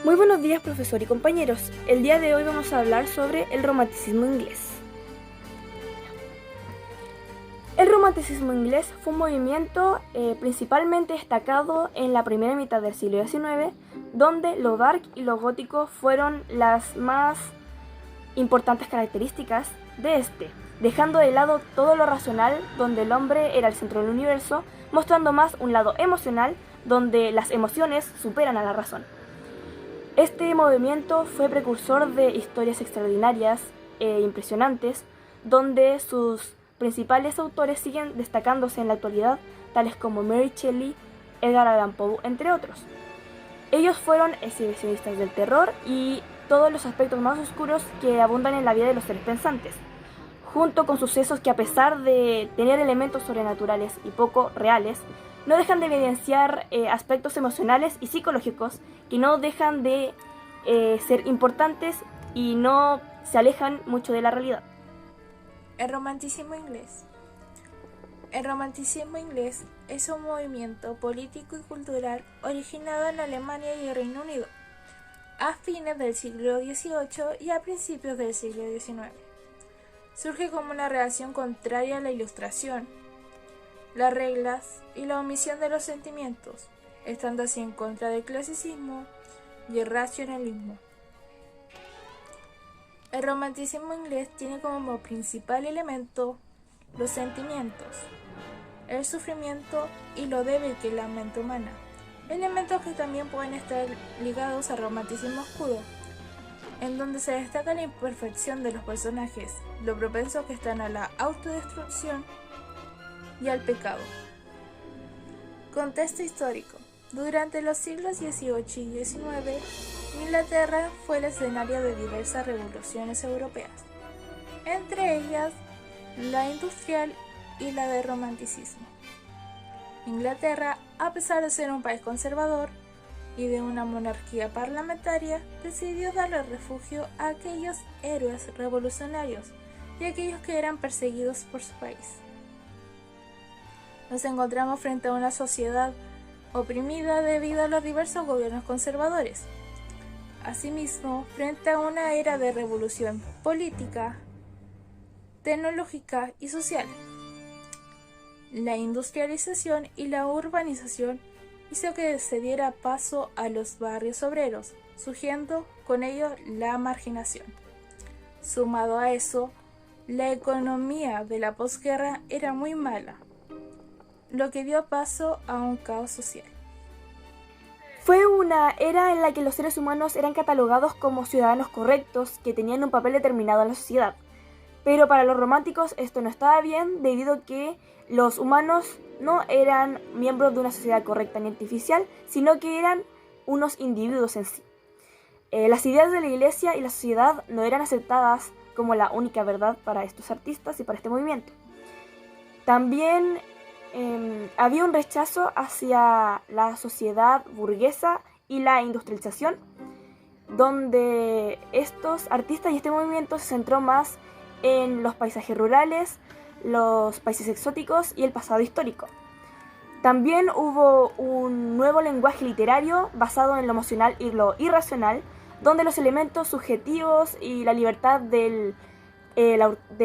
Muy buenos días, profesor y compañeros. El día de hoy vamos a hablar sobre el romanticismo inglés. El romanticismo inglés fue un movimiento principalmente destacado en la primera mitad del siglo XIX, donde lo dark y lo gótico fueron las más importantes características de este, dejando de lado todo lo racional, donde el hombre era el centro del universo, mostrando más un lado emocional, donde las emociones superan a la razón. Este movimiento fue precursor de historias extraordinarias e impresionantes, donde sus principales autores siguen destacándose en la actualidad, tales como Mary Shelley, Edgar Allan Poe, entre otros. Ellos fueron exhibicionistas del terror y todos los aspectos más oscuros que abundan en la vida de los seres pensantes, junto con sucesos que, a pesar de tener elementos sobrenaturales y poco reales, no dejan de evidenciar aspectos emocionales y psicológicos que no dejan de ser importantes y no se alejan mucho de la realidad. El romanticismo inglés. El romanticismo inglés es un movimiento político y cultural originado en Alemania y el Reino Unido a fines del siglo XVIII y a principios del siglo XIX. Surge como una reacción contraria a la Ilustración, las reglas y la omisión de los sentimientos, estando así en contra del clasicismo y el racionalismo. El romanticismo inglés tiene como principal elemento los sentimientos, el sufrimiento y lo débil que es la mente humana, elementos que también pueden estar ligados al romanticismo oscuro, en donde se destaca la imperfección de los personajes, lo propensos que están a la autodestrucción y al pecado. Contexto histórico. Durante los siglos XVIII y XIX, Inglaterra fue el escenario de diversas revoluciones europeas, entre ellas la industrial y la del romanticismo. Inglaterra, a pesar de ser un país conservador y de una monarquía parlamentaria, decidió darle refugio a aquellos héroes revolucionarios y a aquellos que eran perseguidos por su país. Nos encontramos frente a una sociedad oprimida debido a los diversos gobiernos conservadores. Asimismo, frente a una era de revolución política, tecnológica y social. La industrialización y la urbanización hizo que se diera paso a los barrios obreros, surgiendo con ello la marginación. Sumado a eso, la economía de la posguerra era muy mala, lo que dio paso a un caos social. Fue una era en la que los seres humanos eran catalogados como ciudadanos correctos que tenían un papel determinado en la sociedad. Pero para los románticos esto no estaba bien, debido a que los humanos no eran miembros de una sociedad correcta ni artificial, sino que eran unos individuos en sí. Las ideas de la iglesia y la sociedad no eran aceptadas como la única verdad para estos artistas y para este movimiento. También había un rechazo hacia la sociedad burguesa y la industrialización, donde estos artistas y este movimiento se centró más en los paisajes rurales, los países exóticos y el pasado histórico. También hubo un nuevo lenguaje literario basado en lo emocional y lo irracional, donde los elementos subjetivos y la libertad del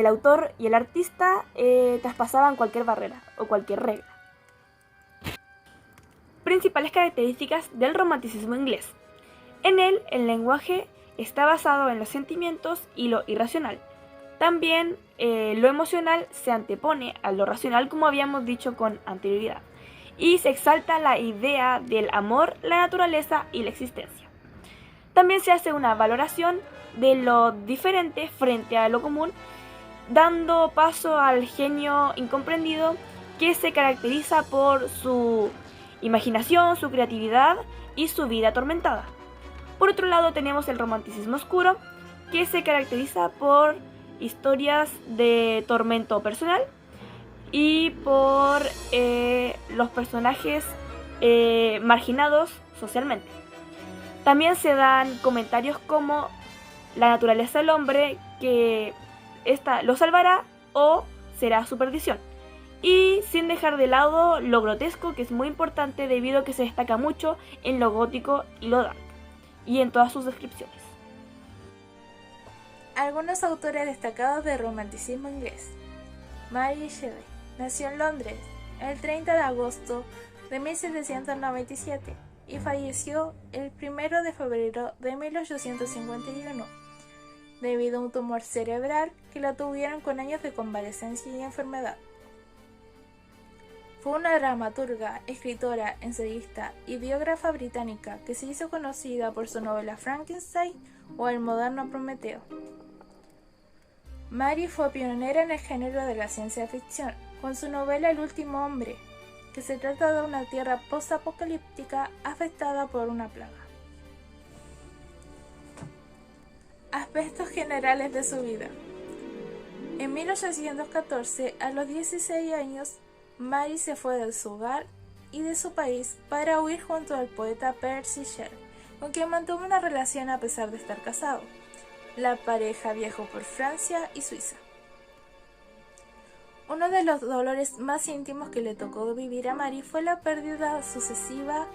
autor y el artista traspasaban cualquier barrera o cualquier regla. Principales características del romanticismo inglés. En él, el lenguaje está basado en los sentimientos y lo irracional. También lo emocional se antepone a lo racional, como habíamos dicho con anterioridad, y se exalta la idea del amor, la naturaleza y la existencia. También se hace una valoración de lo diferente frente a lo común, dando paso al genio incomprendido, que se caracteriza por su imaginación, su creatividad y su vida atormentada. Por otro lado tenemos el romanticismo oscuro, que se caracteriza por historias de tormento personal y por los personajes marginados socialmente. También se dan comentarios como la naturaleza del hombre, que ésta lo salvará o será su perdición. Y sin dejar de lado lo grotesco, que es muy importante debido a que se destaca mucho en lo gótico y lo dark. y en todas sus descripciones. Algunos autores destacados del romanticismo inglés. Mary Shelley nació en Londres el 30 de agosto de 1797 y falleció el 1 de febrero de 1851 debido a un tumor cerebral que la tuvieron con años de convalecencia y enfermedad. Fue una dramaturga, escritora, ensayista y biógrafa británica que se hizo conocida por su novela Frankenstein o El moderno Prometeo. Mary fue pionera en el género de la ciencia ficción, con su novela El último hombre, que se trata de una tierra post-apocalíptica afectada por una plaga. Aspectos generales de su vida. En 1814, a los 16 años, Mary se fue de su hogar y de su país para huir junto al poeta Percy Shelley, con quien mantuvo una relación a pesar de estar casado. La pareja viajó por Francia y Suiza. Uno de los dolores más íntimos que le tocó vivir a Mary fue la pérdida sucesiva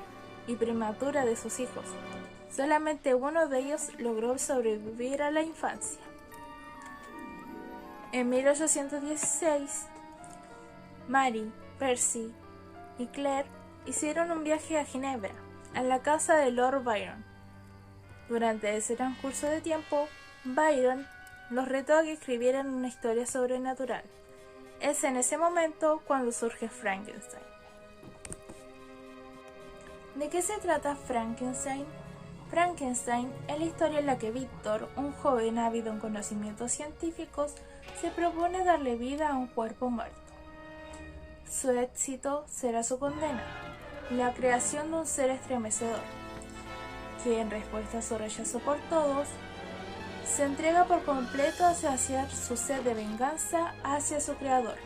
y prematura de sus hijos. Solamente uno de ellos logró sobrevivir a la infancia. En 1816, Mary, Percy y Claire hicieron un viaje a Ginebra, a la casa de Lord Byron. Durante ese transcurso de tiempo, Byron los retó a que escribieran una historia sobrenatural. Es en ese momento cuando surge Frankenstein. ¿De qué se trata Frankenstein? Frankenstein es la historia en la que Víctor, un joven ávido en conocimientos científicos, se propone darle vida a un cuerpo muerto. Su éxito será su condena, la creación de un ser estremecedor, que en respuesta a su rechazo por todos, se entrega por completo a saciar su sed de venganza hacia su creador,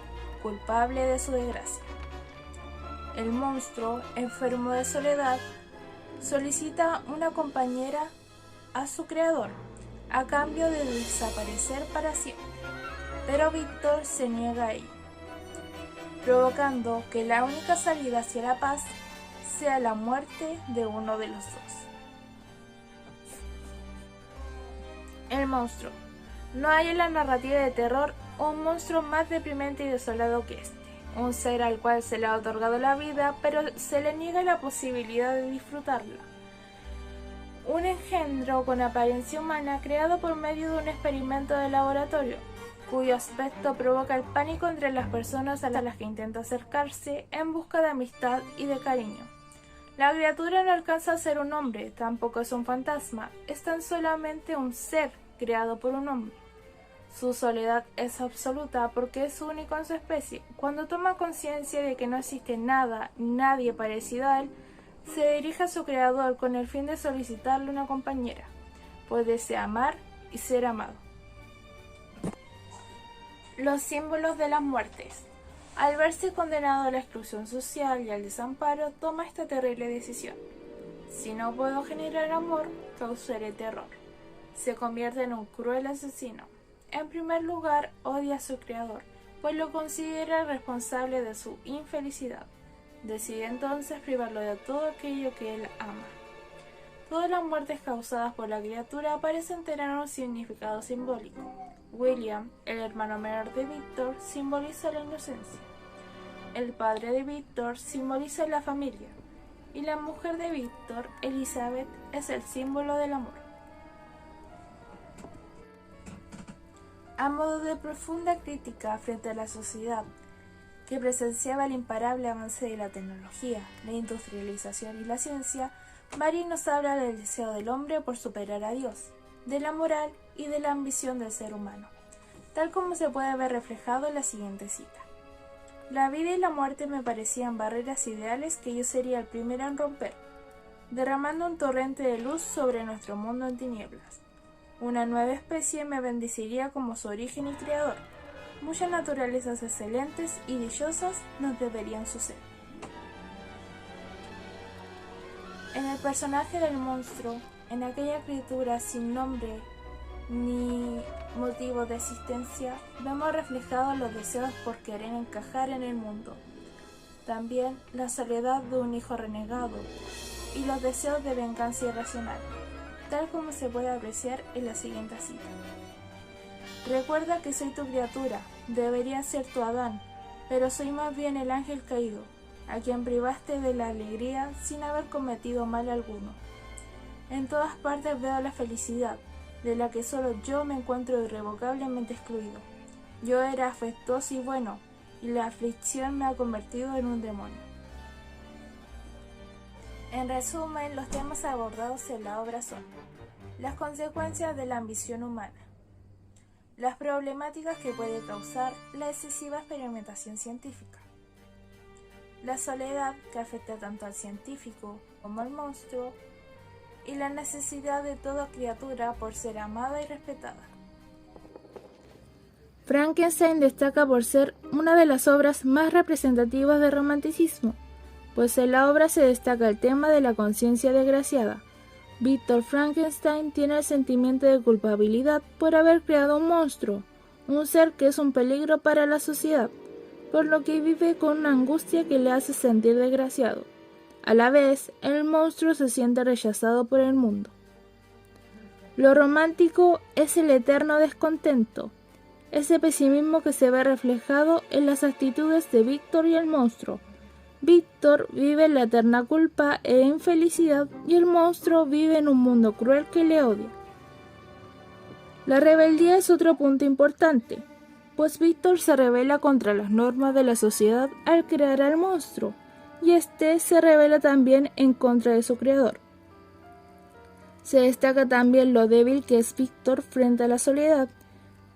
culpable de su desgracia. El monstruo, enfermo de soledad, solicita una compañera a su creador, a cambio de desaparecer para siempre, pero Víctor se niega a ello, provocando que la única salida hacia la paz sea la muerte de uno de los dos. El monstruo. No hay en la narrativa de terror un monstruo más deprimente y desolado que este. Un ser al cual se le ha otorgado la vida, pero se le niega la posibilidad de disfrutarla. Un engendro con apariencia humana creado por medio de un experimento de laboratorio, cuyo aspecto provoca el pánico entre las personas a las que intenta acercarse en busca de amistad y de cariño. La criatura no alcanza a ser un hombre, tampoco es un fantasma, es tan solamente un ser creado por un hombre. Su soledad es absoluta porque es único en su especie. Cuando toma conciencia de que no existe nada, nadie parecido a él, se dirige a su creador con el fin de solicitarle una compañera, pues desea amar y ser amado. Los símbolos de las muertes. Al verse condenado a la exclusión social y al desamparo, toma esta terrible decisión. Si no puedo generar amor, causaré terror. Se convierte en un cruel asesino. En primer lugar, odia a su creador, pues lo considera responsable de su infelicidad. Decide entonces privarlo de todo aquello que él ama. Todas las muertes causadas por la criatura parecen tener un significado simbólico. William, el hermano menor de Víctor, simboliza la inocencia. El padre de Víctor simboliza la familia. Y la mujer de Víctor, Elizabeth, es el símbolo del amor. A modo de profunda crítica frente a la sociedad que presenciaba el imparable avance de la tecnología, la industrialización y la ciencia, Mary nos habla del deseo del hombre por superar a Dios, de la moral y de la ambición del ser humano, tal como se puede ver reflejado en la siguiente cita. La vida y la muerte me parecían barreras ideales que yo sería el primero en romper, derramando un torrente de luz sobre nuestro mundo en tinieblas. Una nueva especie me bendeciría como su origen y creador. Muchas naturalezas excelentes y dichosas nos deberían suceder. En el personaje del monstruo, en aquella criatura sin nombre ni motivo de existencia, vemos reflejados los deseos por querer encajar en el mundo. También la soledad de un hijo renegado y los deseos de venganza irracional. tal como se puede apreciar en la siguiente cita. Recuerda que soy tu criatura, debería ser tu Adán, pero soy más bien el ángel caído, a quien privaste de la alegría sin haber cometido mal alguno. En todas partes veo la felicidad, de la que solo yo me encuentro irrevocablemente excluido. Yo era afectuoso y bueno, y la aflicción me ha convertido en un demonio. En resumen, los temas abordados en la obra son: las consecuencias de la ambición humana, las problemáticas que puede causar la excesiva experimentación científica, la soledad que afecta tanto al científico como al monstruo, y la necesidad de toda criatura por ser amada y respetada. Frankenstein destaca por ser una de las obras más representativas del romanticismo, pues en la obra se destaca el tema de la conciencia desgraciada. Víctor Frankenstein tiene el sentimiento de culpabilidad por haber creado un monstruo, un ser que es un peligro para la sociedad, por lo que vive con una angustia que le hace sentir desgraciado. A la vez, el monstruo se siente rechazado por el mundo. Lo romántico es el eterno descontento, ese pesimismo que se ve reflejado en las actitudes de Víctor y el monstruo. Víctor vive en la eterna culpa e infelicidad y el monstruo vive en un mundo cruel que le odia. La rebeldía es otro punto importante, pues Víctor se rebela contra las normas de la sociedad al crear al monstruo, y este se rebela también en contra de su creador. Se destaca también lo débil que es Víctor frente a la soledad,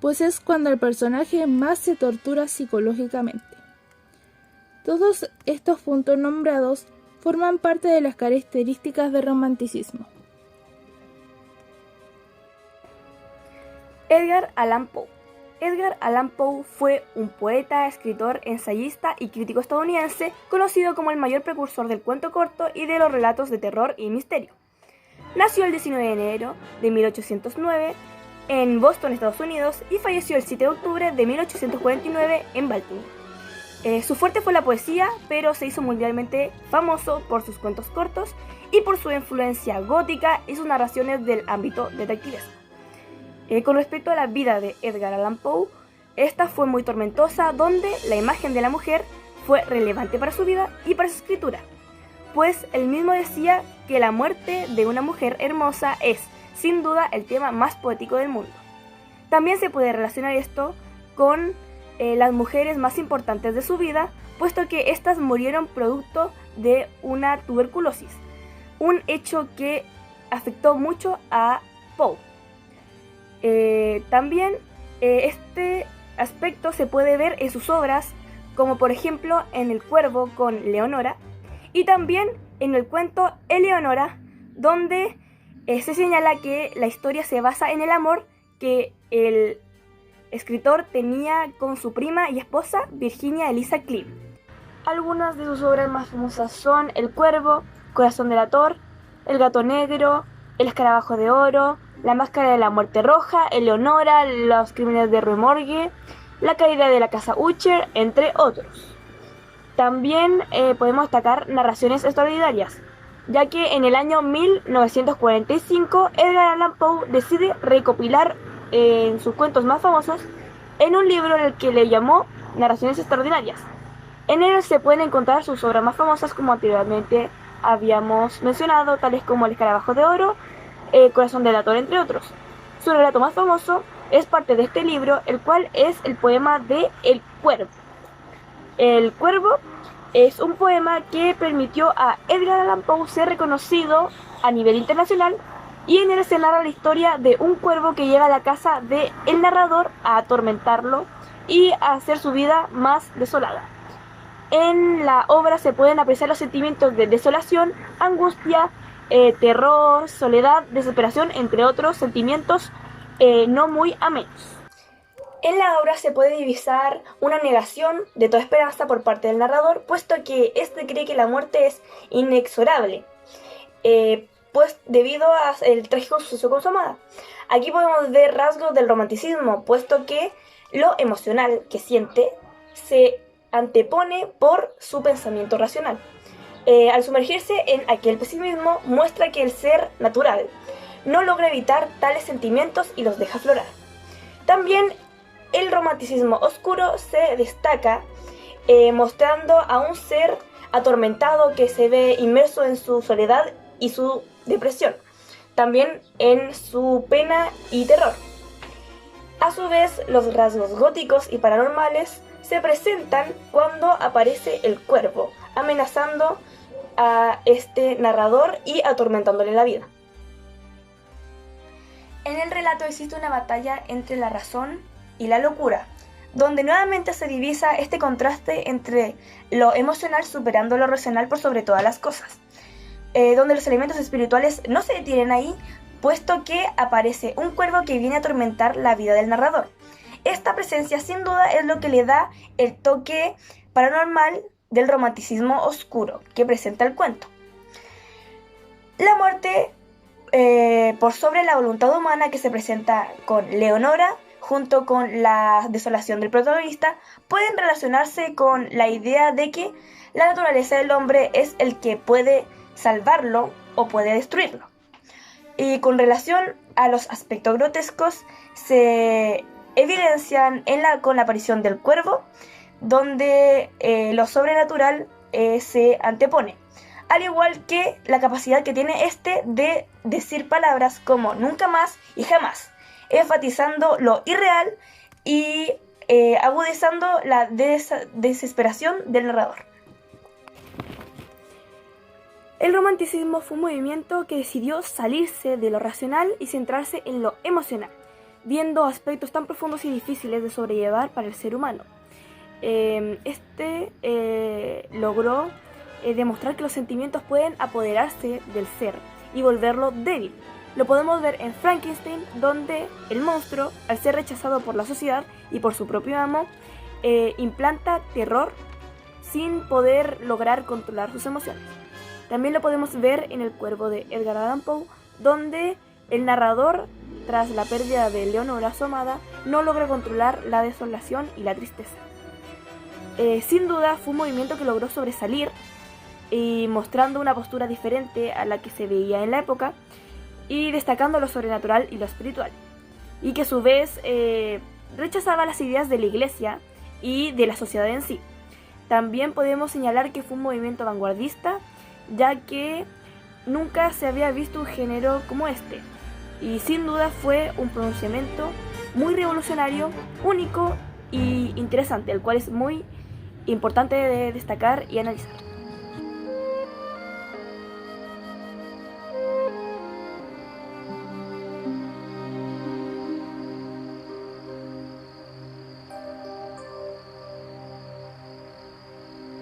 pues es cuando el personaje más se tortura psicológicamente. Todos estos puntos nombrados forman parte de las características del romanticismo. Edgar Allan Poe. Edgar Allan Poe fue un poeta, escritor, ensayista y crítico estadounidense conocido como el mayor precursor del cuento corto y de los relatos de terror y misterio. Nació el 19 de enero de 1809 en Boston, Estados Unidos, y falleció el 7 de octubre de 1849 en Baltimore. Su fuerte fue la poesía, pero se hizo mundialmente famoso por sus cuentos cortos y por su influencia gótica y sus narraciones del ámbito detectivesco. Con respecto a la vida de Edgar Allan Poe, esta fue muy tormentosa, donde la imagen de la mujer fue relevante para su vida y para su escritura, pues él mismo decía que la muerte de una mujer hermosa es, sin duda, el tema más poético del mundo. También se puede relacionar esto con las mujeres más importantes de su vida, puesto que éstas murieron producto de una tuberculosis, un hecho que afectó mucho a Poe. También este aspecto se puede ver en sus obras, como por ejemplo en El Cuervo con Leonora, y también en el cuento Eleonora, donde se señala que la historia se basa en el amor que el escritor tenía con su prima y esposa Virginia Elisa Clive. Algunas de sus obras más famosas son El Cuervo, Corazón delator, El Gato Negro, El Escarabajo de Oro, La Máscara de la Muerte Roja, Eleonora, Los Crímenes de Rue Morgue, La Caída de la Casa Usher, entre otros. También podemos destacar narraciones extraordinarias, ya que en el año 1945 Edgar Allan Poe decide recopilar en sus cuentos más famosos en un libro en el que le llamó Narraciones Extraordinarias. En él se pueden encontrar sus obras más famosas, como anteriormente habíamos mencionado, tales como El Escarabajo de Oro, Corazón delator, entre otros. Su relato más famoso es parte de este libro, el cual es el poema de El Cuervo. El Cuervo es un poema que permitió a Edgar Allan Poe ser reconocido a nivel internacional, y en él se narra la historia de un cuervo que llega a la casa del narrador a atormentarlo y a hacer su vida más desolada. En la obra se pueden apreciar los sentimientos de desolación, angustia, terror, soledad, desesperación, entre otros sentimientos no muy amenos. En la obra se puede divisar una negación de toda esperanza por parte del narrador, puesto que éste cree que la muerte es inexorable, pues debido al trágico suceso con su amada. Aquí podemos ver rasgos del romanticismo, puesto que lo emocional que siente se antepone por su pensamiento racional. Al sumergirse en aquel pesimismo, muestra que el ser natural no logra evitar tales sentimientos y los deja aflorar. También el romanticismo oscuro se destaca mostrando a un ser atormentado que se ve inmerso en su soledad y su depresión, también en su pena y terror. A su vez, los rasgos góticos y paranormales se presentan cuando aparece el cuervo, amenazando a este narrador y atormentándole la vida. En el relato existe una batalla entre la razón y la locura, donde nuevamente se divisa este contraste entre lo emocional superando lo racional por sobre todas las cosas, donde los elementos espirituales no se detienen ahí, puesto que aparece un cuervo que viene a atormentar la vida del narrador. Esta presencia sin duda es lo que le da el toque paranormal del romanticismo oscuro que presenta el cuento. La muerte por sobre la voluntad humana que se presenta con Leonora, junto con la desolación del protagonista, pueden relacionarse con la idea de que la naturaleza del hombre es el que puede salvarlo o puede destruirlo. Y con relación a los aspectos grotescos, se evidencian con la aparición del cuervo, donde lo sobrenatural se antepone, al igual que la capacidad que tiene este de decir palabras como nunca más y jamás, enfatizando lo irreal y agudizando la desesperación del narrador. El romanticismo fue un movimiento que decidió salirse de lo racional y centrarse en lo emocional, viendo aspectos tan profundos y difíciles de sobrellevar para el ser humano. Logró demostrar que los sentimientos pueden apoderarse del ser y volverlo débil. Lo podemos ver en Frankenstein, donde el monstruo, al ser rechazado por la sociedad y por su propio amo, implanta terror sin poder lograr controlar sus emociones. También lo podemos ver en El Cuervo de Edgar Allan Poe, donde el narrador, tras la pérdida de Leonora, su amada, no logra controlar la desolación y la tristeza. Sin duda fue un movimiento que logró sobresalir y mostrando una postura diferente a la que se veía en la época y destacando lo sobrenatural y lo espiritual, y que a su vez rechazaba las ideas de la iglesia y de la sociedad en sí. También podemos señalar que fue un movimiento vanguardista, ya que nunca se había visto un género como este, y sin duda fue un pronunciamiento muy revolucionario, único y interesante, el cual es muy importante de destacar y analizar.